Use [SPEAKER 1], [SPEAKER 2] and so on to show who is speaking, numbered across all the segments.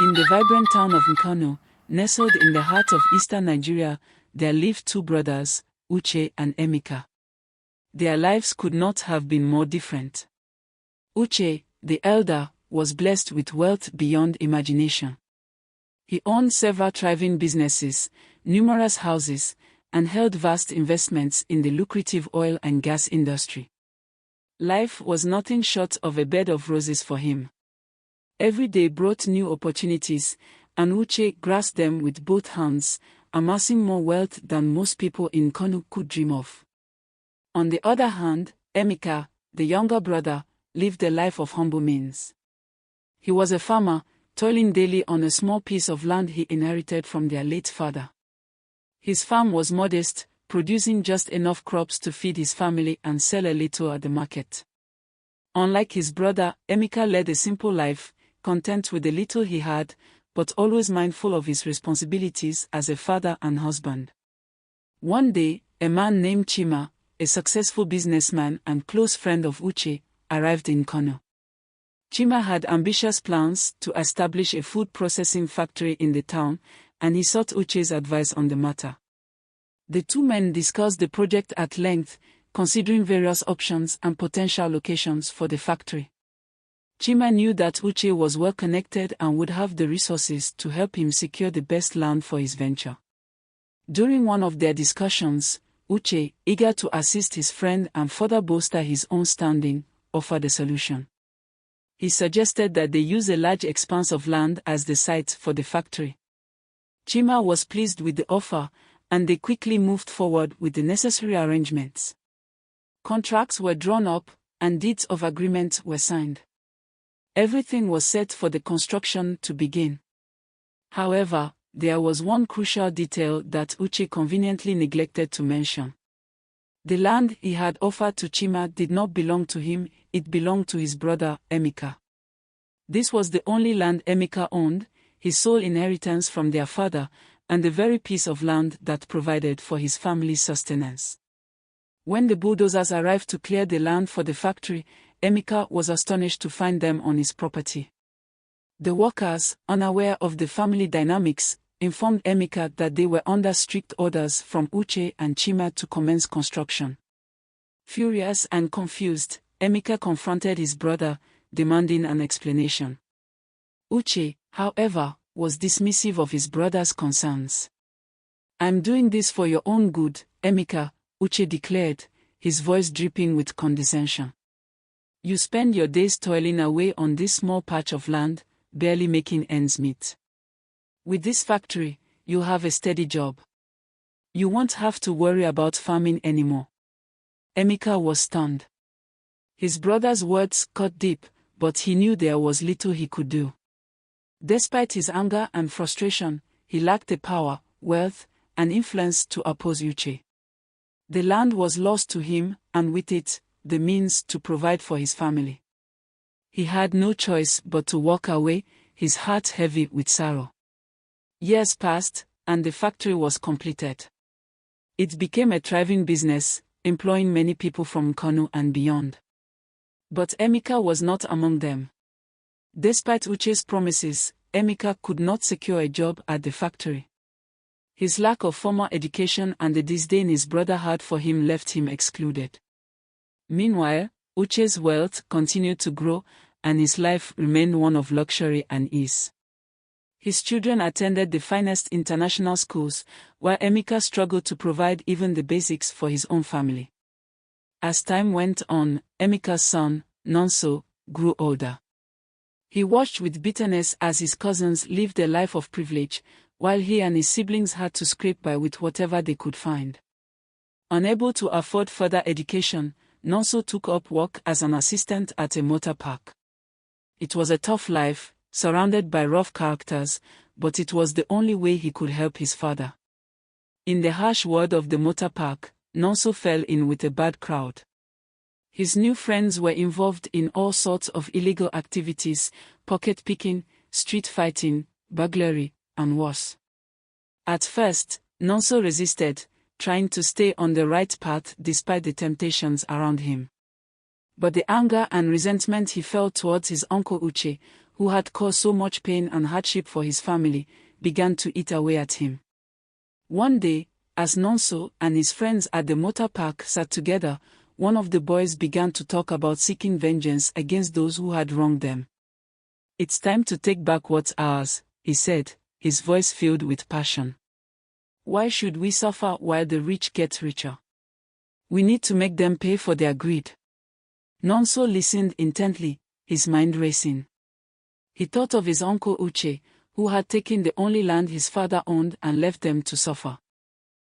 [SPEAKER 1] In the vibrant town of Nkanu, nestled in the heart of eastern Nigeria, there lived two brothers, Uche and Emeka. Their lives could not have been more different. Uche, the elder, was blessed with wealth beyond imagination. He owned several thriving businesses, numerous houses, and held vast investments in the lucrative oil and gas industry. Life was nothing short of a bed of roses for him. Every day brought new opportunities, and Uche grasped them with both hands, amassing more wealth than most people in Kano could dream of. On the other hand, Emeka, the younger brother, lived a life of humble means. He was a farmer, toiling daily on a small piece of land he inherited from their late father. His farm was modest, producing just enough crops to feed his family and sell a little at the market. Unlike his brother, Emeka led a simple life, content with the little he had, but always mindful of his responsibilities as a father and husband. One day, a man named Chima, a successful businessman and close friend of Uche, arrived in Kano. Chima had ambitious plans to establish a food processing factory in the town, and he sought Uche's advice on the matter. The two men discussed the project at length, considering various options and potential locations for the factory. Chima knew that Uche was well connected and would have the resources to help him secure the best land for his venture. During one of their discussions, Uche, eager to assist his friend and further bolster his own standing, offered a solution. He suggested that they use a large expanse of land as the site for the factory. Chima was pleased with the offer, and they quickly moved forward with the necessary arrangements. Contracts were drawn up, and deeds of agreement were signed. Everything was set for the construction to begin. However, there was one crucial detail that Uche conveniently neglected to mention. The land he had offered to Chima did not belong to him, it belonged to his brother, Emeka. This was the only land Emeka owned, his sole inheritance from their father, and the very piece of land that provided for his family's sustenance. When the bulldozers arrived to clear the land for the factory, Emeka was astonished to find them on his property. The workers, unaware of the family dynamics, informed Emeka that they were under strict orders from Uche and Chima to commence construction. Furious and confused, Emeka confronted his brother, demanding an explanation. Uche, however, was dismissive of his brother's concerns. "I'm doing this for your own good, Emeka," Uche declared, his voice dripping with condescension. "You spend your days toiling away on this small patch of land, barely making ends meet. With this factory, you'll have a steady job. You won't have to worry about farming anymore." Emeka was stunned. His brother's words cut deep, but he knew there was little he could do. Despite his anger and frustration, he lacked the power, wealth, and influence to oppose Uche. The land was lost to him, and with it, the means to provide for his family. He had no choice but to walk away, his heart heavy with sorrow. Years passed, and the factory was completed. It became a thriving business, employing many people from Kano and beyond. But Emeka was not among them. Despite Uche's promises, Emeka could not secure a job at the factory. His lack of formal education and the disdain his brother had for him left him excluded. Meanwhile, Uche's wealth continued to grow, and his life remained one of luxury and ease. His children attended the finest international schools, while Emeka struggled to provide even the basics for his own family. As time went on, Emeka's son, Nonso, grew older. He watched with bitterness as his cousins lived a life of privilege, while he and his siblings had to scrape by with whatever they could find. Unable to afford further education, Nonso took up work as an assistant at a motor park. It was a tough life, surrounded by rough characters, but it was the only way he could help his father. In the harsh world of the motor park, Nonso fell in with a bad crowd. His new friends were involved in all sorts of illegal activities, pocket picking, street fighting, burglary, and worse. At first, Nonso resisted, trying to stay on the right path despite the temptations around him. But the anger and resentment he felt towards his uncle Uche, who had caused so much pain and hardship for his family, began to eat away at him. One day, as Nonso and his friends at the motor park sat together, one of the boys began to talk about seeking vengeance against those who had wronged them. "It's time to take back what's ours," he said, his voice filled with passion. "Why should we suffer while the rich get richer? We need to make them pay for their greed." Nonso listened intently, his mind racing. He thought of his uncle Uche, who had taken the only land his father owned and left them to suffer.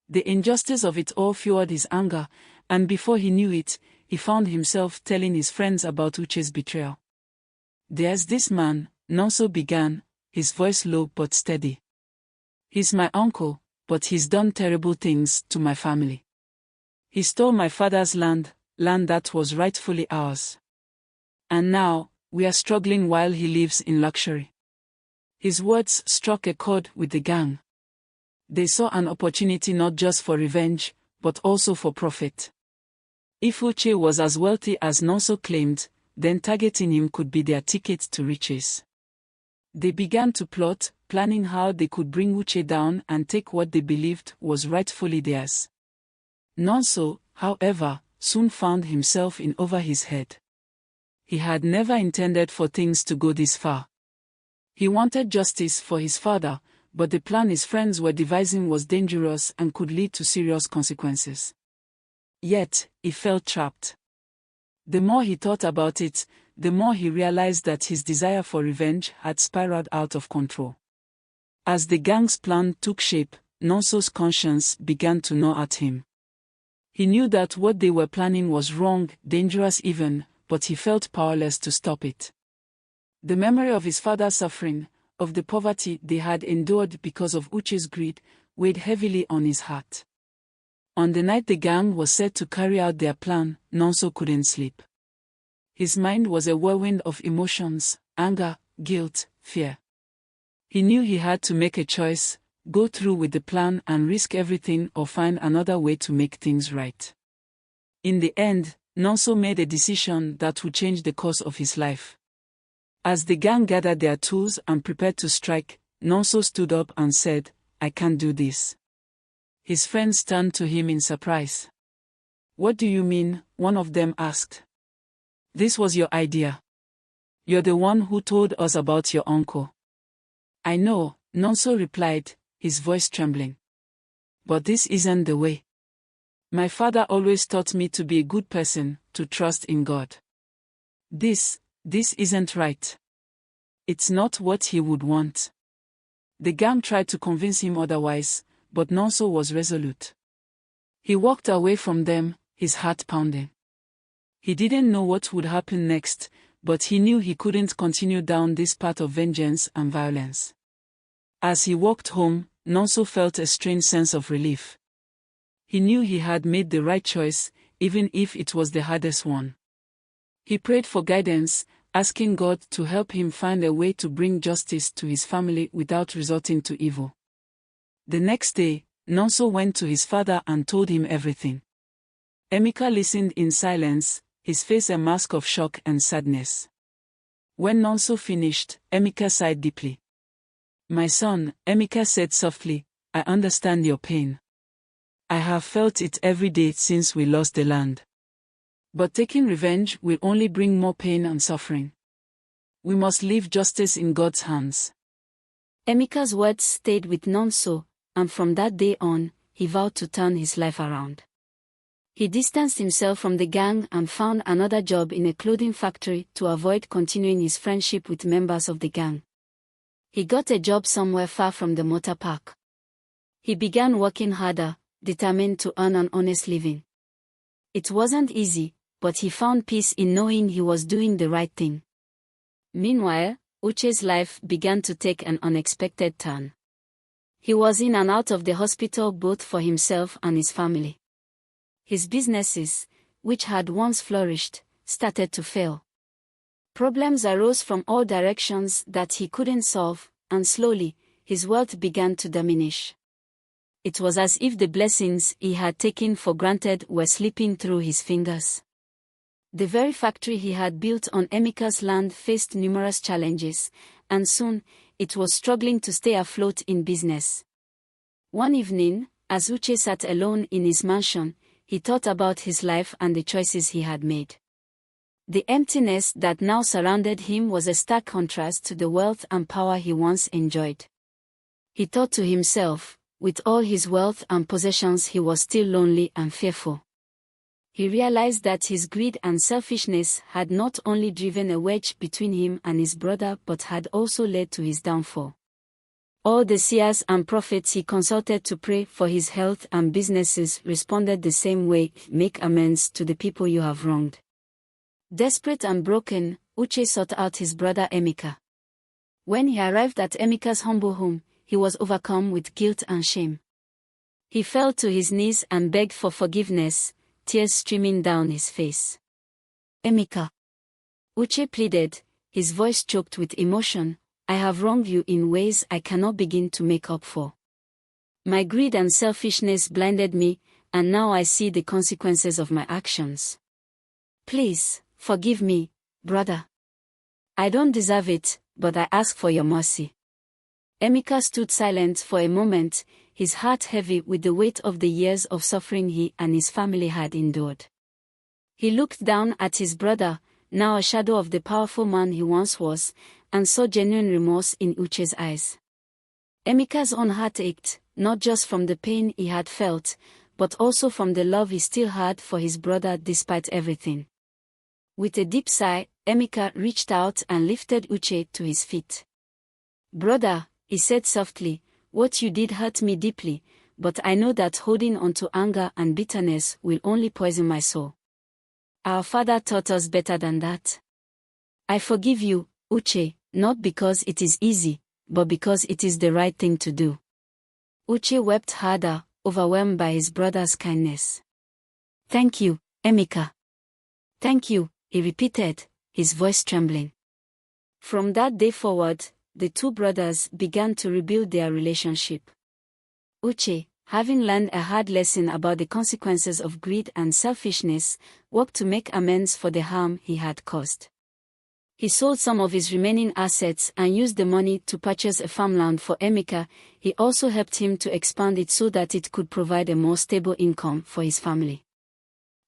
[SPEAKER 1] The injustice of it all fueled his anger, and before he knew it, he found himself telling his friends about Uche's betrayal. "There's this man," Nonso began, his voice low but steady. "He's my uncle, but he's done terrible things to my family. He stole my father's land that was rightfully ours. And now, we are struggling while he lives in luxury." His words struck a chord with the gang. They saw an opportunity not just for revenge, but also for profit. If Uche was as wealthy as Nonso claimed, then targeting him could be their ticket to riches. They began to plot, planning how they could bring Uche down and take what they believed was rightfully theirs. Nonso, however, soon found himself in over his head. He had never intended for things to go this far. He wanted justice for his father, but the plan his friends were devising was dangerous and could lead to serious consequences. Yet, he felt trapped. The more he thought about it, the more he realized that his desire for revenge had spiraled out of control. As the gang's plan took shape, Nonso's conscience began to gnaw at him. He knew that what they were planning was wrong, dangerous even, but he felt powerless to stop it. The memory of his father's suffering, of the poverty they had endured because of Uche's greed, weighed heavily on his heart. On the night the gang was set to carry out their plan, Nonso couldn't sleep. His mind was a whirlwind of emotions: anger, guilt, fear. He knew he had to make a choice: go through with the plan and risk everything, or find another way to make things right. In the end, Nonso made a decision that would change the course of his life. As the gang gathered their tools and prepared to strike, Nonso stood up and said, "I can't do this." His friends turned to him in surprise. "What do you mean?" one of them asked. "This was your idea. You're the one who told us about your uncle." "I know," Nonso replied, his voice trembling. "But this isn't the way. My father always taught me to be a good person, to trust in God. This isn't right. It's not what he would want." The gang tried to convince him otherwise, but Nonso was resolute. He walked away from them, his heart pounding. He didn't know what would happen next, but he knew he couldn't continue down this path of vengeance and violence. As he walked home, Nonso felt a strange sense of relief. He knew he had made the right choice, even if it was the hardest one. He prayed for guidance, asking God to help him find a way to bring justice to his family without resorting to evil. The next day, Nonso went to his father and told him everything. Emeka listened in silence, his face a mask of shock and sadness. When Nonso finished, Emeka sighed deeply. "My son," Emeka said softly, "I understand your pain. I have felt it every day since we lost the land. But taking revenge will only bring more pain and suffering. We must leave justice in God's hands."
[SPEAKER 2] Emeka's words stayed with Nonso, and from that day on, he vowed to turn his life around. He distanced himself from the gang and found another job in a clothing factory to avoid continuing his friendship with members of the gang. He got a job somewhere far from the motor park. He began working harder, determined to earn an honest living. It wasn't easy, but he found peace in knowing he was doing the right thing. Meanwhile, Uche's life began to take an unexpected turn. He was in and out of the hospital both for himself and his family. His businesses, which had once flourished, started to fail. Problems arose from all directions that he couldn't solve, and slowly, his wealth began to diminish. It was as if the blessings he had taken for granted were slipping through his fingers. The very factory he had built on Emeka's land faced numerous challenges, and soon, it was struggling to stay afloat in business. One evening, as Uche sat alone in his mansion, he thought about his life and the choices he had made. The emptiness that now surrounded him was a stark contrast to the wealth and power he once enjoyed. He thought to himself, with all his wealth and possessions he was still lonely and fearful. He realized that his greed and selfishness had not only driven a wedge between him and his brother but had also led to his downfall. All the seers and prophets he consulted to pray for his health and businesses responded the same way: make amends to the people you have wronged. Desperate and broken, Uche sought out his brother Emeka. When he arrived at Emeka's humble home, he was overcome with guilt and shame. He fell to his knees and begged for forgiveness, tears streaming down his face. "Emeka," Uche pleaded, his voice choked with emotion, "I have wronged you in ways I cannot begin to make up for. My greed and selfishness blinded me, and now I see the consequences of my actions. Please, forgive me, brother. I don't deserve it, but I ask for your mercy." Emeka stood silent for a moment, his heart heavy with the weight of the years of suffering he and his family had endured. He looked down at his brother, now a shadow of the powerful man he once was, and saw genuine remorse in Uche's eyes. Emeka's own heart ached, not just from the pain he had felt, but also from the love he still had for his brother despite everything. With a deep sigh, Emeka reached out and lifted Uche to his feet. "Brother," he said softly, "what you did hurt me deeply, but I know that holding on to anger and bitterness will only poison my soul. Our father taught us better than that. I forgive you, Uche, not because it is easy, but because it is the right thing to do." Uche wept harder, overwhelmed by his brother's kindness. "Thank you, Emeka. Thank you," he repeated, his voice trembling. From that day forward, the two brothers began to rebuild their relationship. Uche, having learned a hard lesson about the consequences of greed and selfishness, worked to make amends for the harm he had caused. He sold some of his remaining assets and used the money to purchase a farmland for Emeka. He also helped him to expand it so that it could provide a more stable income for his family.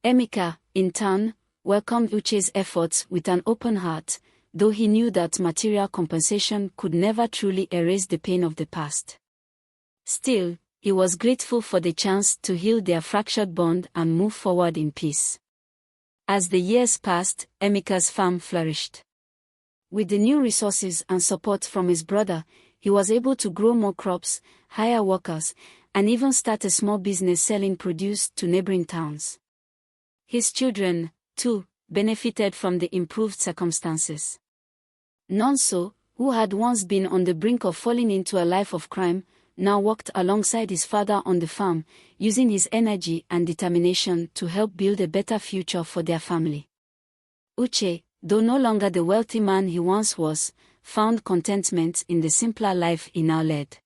[SPEAKER 2] Emeka, in turn, welcomed Uche's efforts with an open heart, though he knew that material compensation could never truly erase the pain of the past. Still, he was grateful for the chance to heal their fractured bond and move forward in peace. As the years passed, Emeka's farm flourished. With the new resources and support from his brother, he was able to grow more crops, hire workers, and even start a small business selling produce to neighboring towns. His children, too, benefited from the improved circumstances. Nonso, who had once been on the brink of falling into a life of crime, now walked alongside his father on the farm, using his energy and determination to help build a better future for their family. Uche, though no longer the wealthy man he once was, found contentment in the simpler life he now led.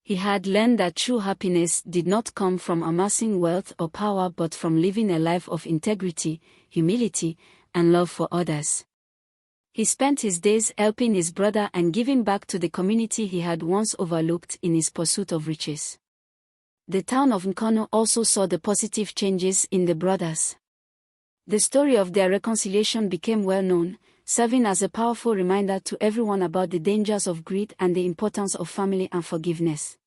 [SPEAKER 2] He had learned that true happiness did not come from amassing wealth or power but from living a life of integrity, humility, and love for others. He spent his days helping his brother and giving back to the community he had once overlooked in his pursuit of riches. The town of Nkano also saw the positive changes in the brothers. The story of their reconciliation became well known, serving as a powerful reminder to everyone about the dangers of greed and the importance of family and forgiveness.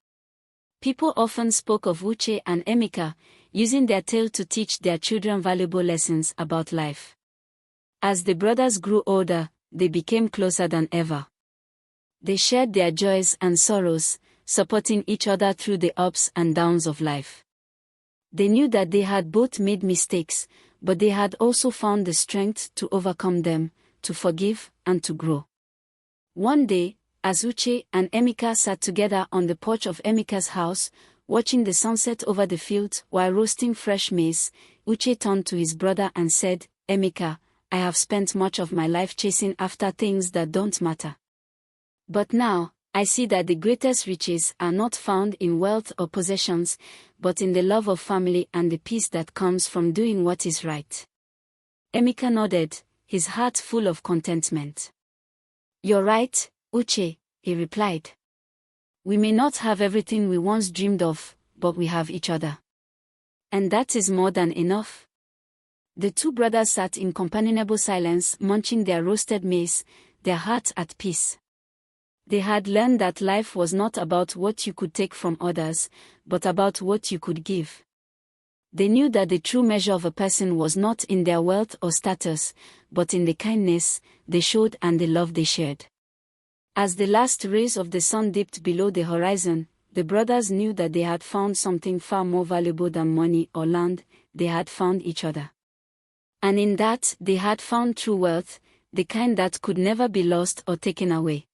[SPEAKER 2] People often spoke of Uche and Emeka, using their tale to teach their children valuable lessons about life. As the brothers grew older, they became closer than ever. They shared their joys and sorrows, supporting each other through the ups and downs of life. They knew that they had both made mistakes, but they had also found the strength to overcome them, to forgive, and to grow. One day, as Uche and Emeka sat together on the porch of Emeka's house, watching the sunset over the fields while roasting fresh maize, Uche turned to his brother and said, "Emeka, I have spent much of my life chasing after things that don't matter. But now, I see that the greatest riches are not found in wealth or possessions, but in the love of family and the peace that comes from doing what is right." Emeka nodded, his heart full of contentment. "You're right, Uche," he replied. "We may not have everything we once dreamed of, but we have each other. And that is more than enough." The two brothers sat in companionable silence, munching their roasted maize, their hearts at peace. They had learned that life was not about what you could take from others, but about what you could give. They knew that the true measure of a person was not in their wealth or status, but in the kindness they showed and the love they shared. As the last rays of the sun dipped below the horizon, the brothers knew that they had found something far more valuable than money or land. They had found each other. And in that, they had found true wealth, the kind that could never be lost or taken away.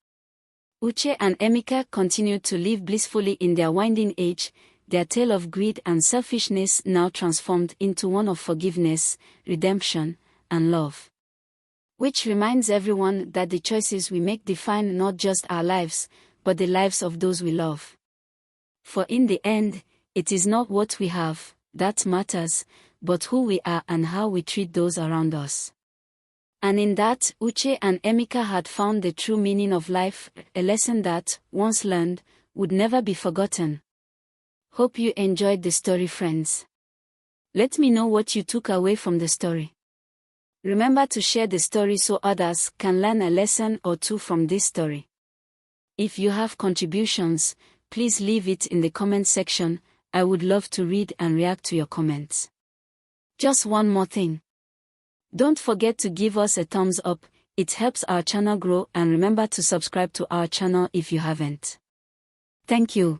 [SPEAKER 2] Uche and Emeka continued to live blissfully in their winding age, their tale of greed and selfishness now transformed into one of forgiveness, redemption, and love. Which reminds everyone that the choices we make define not just our lives, but the lives of those we love. For in the end, it is not what we have that matters, but who we are and how we treat those around us. And in that, Uche and Emeka had found the true meaning of life, a lesson that, once learned, would never be forgotten. Hope you enjoyed the story, friends. Let me know what you took away from the story. Remember to share the story so others can learn a lesson or two from this story. If you have contributions, please leave it in the comment section. I would love to read and react to your comments. Just one more thing. Don't forget to give us a thumbs up, it helps our channel grow, and remember to subscribe to our channel if you haven't. Thank you.